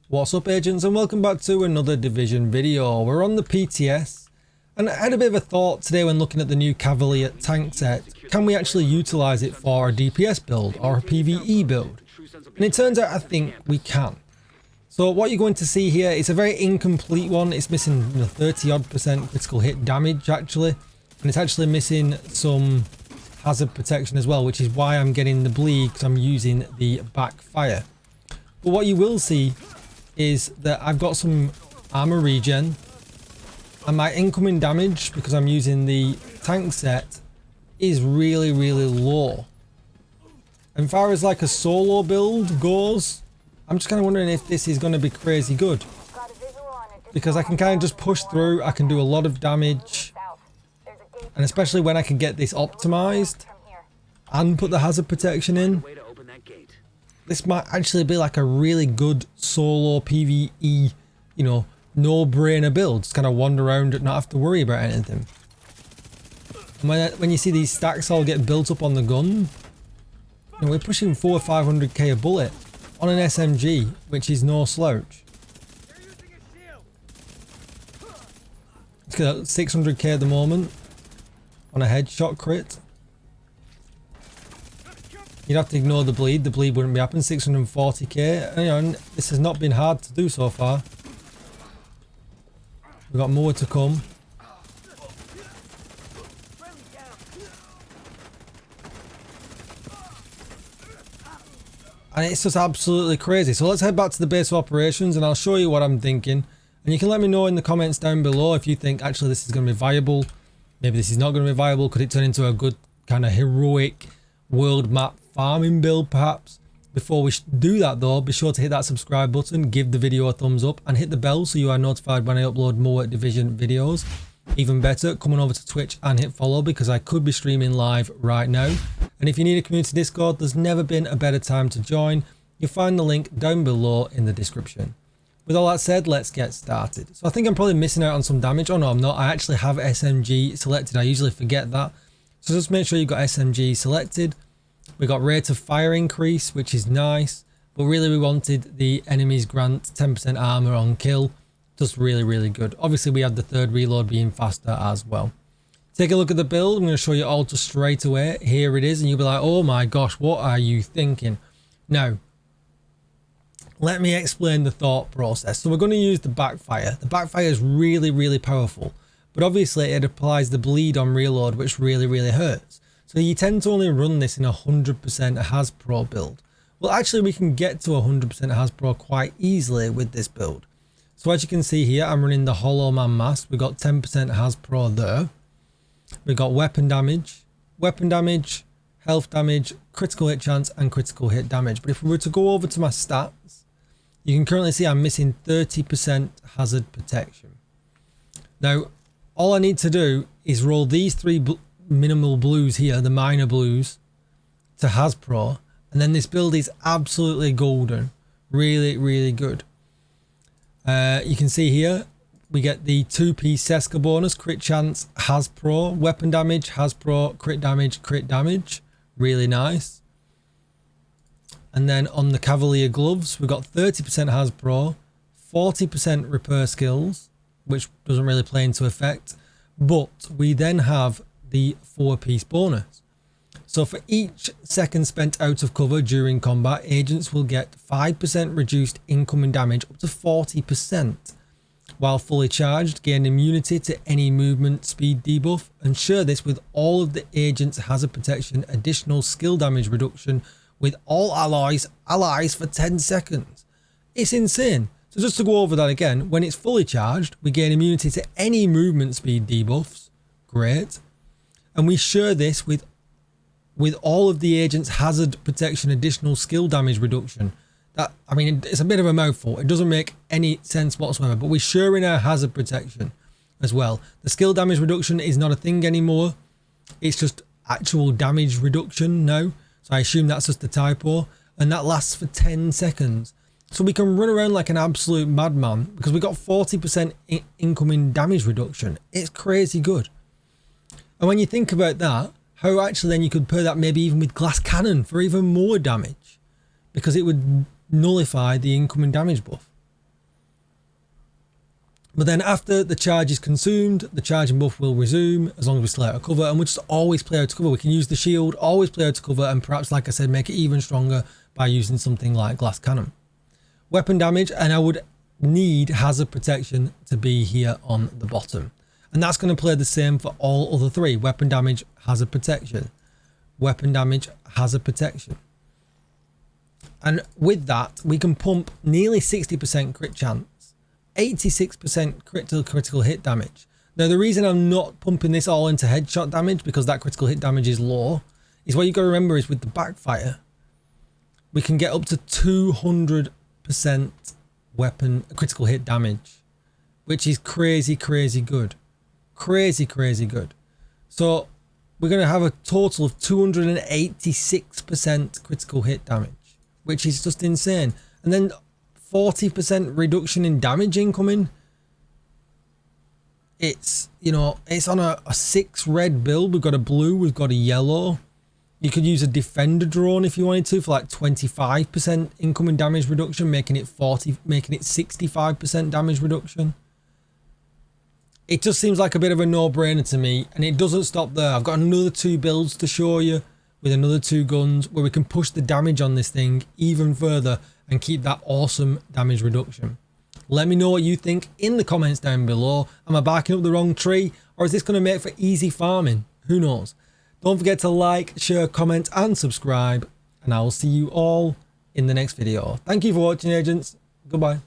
What's up, agents, and welcome back to another Division video. We're on the PTS, and I had a bit of a thought today when looking at the new Cavalier tank set. Can we actually utilize it for a DPS build or a PvE build? And it turns out I think we can. So what you're going to see here is a very incomplete one. It's missing 30% critical hit damage actually, and it's actually missing some hazard protection as well, which is why I'm getting the bleed, because I'm using the backfire. But what you will see is that I've got some armor regen, and my incoming damage, because I'm using the tank set, is really low. And as far as like a solo build goes, I'm just kind of wondering if this is going to be crazy good, because I can kind of just push through, I can do a lot of damage, and especially when I can get this optimized and put the hazard protection in, this might actually be like a really good solo PvE, you know, no-brainer build. Just kind of wander around and not have to worry about anything. And when you see these stacks all get built up on the gun, you know, we're pushing 400 or 500k a bullet on an SMG, which is no slouch. It's got 600k at the moment on a headshot crit. You'd have to ignore the bleed wouldn't be happening. 640k, and, you know, and this has not been hard to do so far. We've got more to come. And it's just absolutely crazy. So let's head back to the base of operations and I'll show you what I'm thinking. And you can let me know in the comments down below if you think actually this is going to be viable. Maybe this is not going to be viable. Could it turn into a good kind of heroic world map farming build perhaps? Before we do that though, be sure to hit that subscribe button, give the video a thumbs up, and hit the bell so you are notified when I upload more Division videos. Even better, come on over to Twitch and hit follow, because I could be streaming live right now. And if you need a community Discord, there's never been a better time to join. You'll find the link down below in the description. With all that said, let's get started. So I think I'm probably missing out on some damage. Oh no, I'm not. I actually have SMG selected. I usually forget that. So just make sure you've got SMG selected. We got rate of fire increase, which is nice, but really we wanted the enemies grant 10% armor on kill. Just really good. Obviously we had the third reload being faster as well. Take a look at the build. I'm going to show you all just straight away. Here it is, and you'll be like, oh my gosh, what are you thinking? Now, let me explain the thought process. So we're going to use the backfire. The backfire is really powerful, but obviously it applies the bleed on reload, which really hurts. So you tend to only run this in a 100% Has Pro build. Well, actually we can get to 100% Has Pro quite easily with this build. So as you can see here, I'm running the Hollow Man Mask. We've got 10% Has Pro there. We've got weapon damage, health damage, critical hit chance, and critical hit damage. But if we were to go over to my stats, you can currently see I'm missing 30% hazard protection. Now, all I need to do is roll these three minimal blues here, the minor blues, to Has Pro, and then this build is absolutely golden. Really good. You can see here we get the 2-piece Seska bonus, crit chance, Has Pro, weapon damage, Has Pro, crit damage. Really nice. And then on the Cavalier gloves, we've got 30% Has Pro, 40% repair skills, which doesn't really play into effect, but we then have the 4-piece bonus. So for each second spent out of cover during combat, agents will get 5% reduced incoming damage up to 40%. While fully charged, gain immunity to any movement speed debuff, and share this with all of the agents' hazard protection, additional skill damage reduction with all allies for 10 seconds. It's insane. So just to go over that again, when it's fully charged, we gain immunity to any movement speed debuffs. Great. And we share this with all of the agents' hazard protection, additional skill damage reduction. That, I mean, it's a bit of a mouthful. It doesn't make any sense whatsoever, but we're sharing our hazard protection as well. The skill damage reduction is not a thing anymore. It's just actual damage reduction now. So I assume that's just a typo, and that lasts for 10 seconds. So we can run around like an absolute madman because we got 40% incoming damage reduction. It's crazy good. And when you think about that, how actually then you could pair that maybe even with glass cannon for even more damage, because it would nullify the incoming damage buff. But then after the charge is consumed, the charging buff will resume as long as we still out of cover, and we'll just always play out of cover. We can use the shield, always play out of cover, and perhaps, like I said, make it even stronger by using something like glass cannon. Weapon damage, and I would need hazard protection to be here on the bottom. And that's going to play the same for all other three. Weapon damage, hazard protection. Weapon damage, hazard protection. And with that, we can pump nearly 60% crit chance, 86% critical hit damage. Now, the reason I'm not pumping this all into headshot damage, because that critical hit damage is low, is what you got to remember is with the backfire, we can get up to 200% weapon critical hit damage, which is crazy good. Crazy good. So we're going to have a total of 286% critical hit damage, which is just insane. And then 40% reduction in damage incoming. It's, you know, it's on a 6 red build. We've got a blue, we've got a yellow. You could use a defender drone if you wanted to for like 25% incoming damage reduction, making it 65% damage reduction. It just seems like a bit of a no-brainer to me, and it doesn't stop there. I've got another 2 builds to show you with another 2 guns where we can push the damage on this thing even further and keep that awesome damage reduction. Let me know what you think in the comments down below. Am I barking up the wrong tree, or is this going to make for easy farming? Who knows? Don't forget to like, share, comment and subscribe, and I will see you all in the next video. Thank you for watching, agents. Goodbye.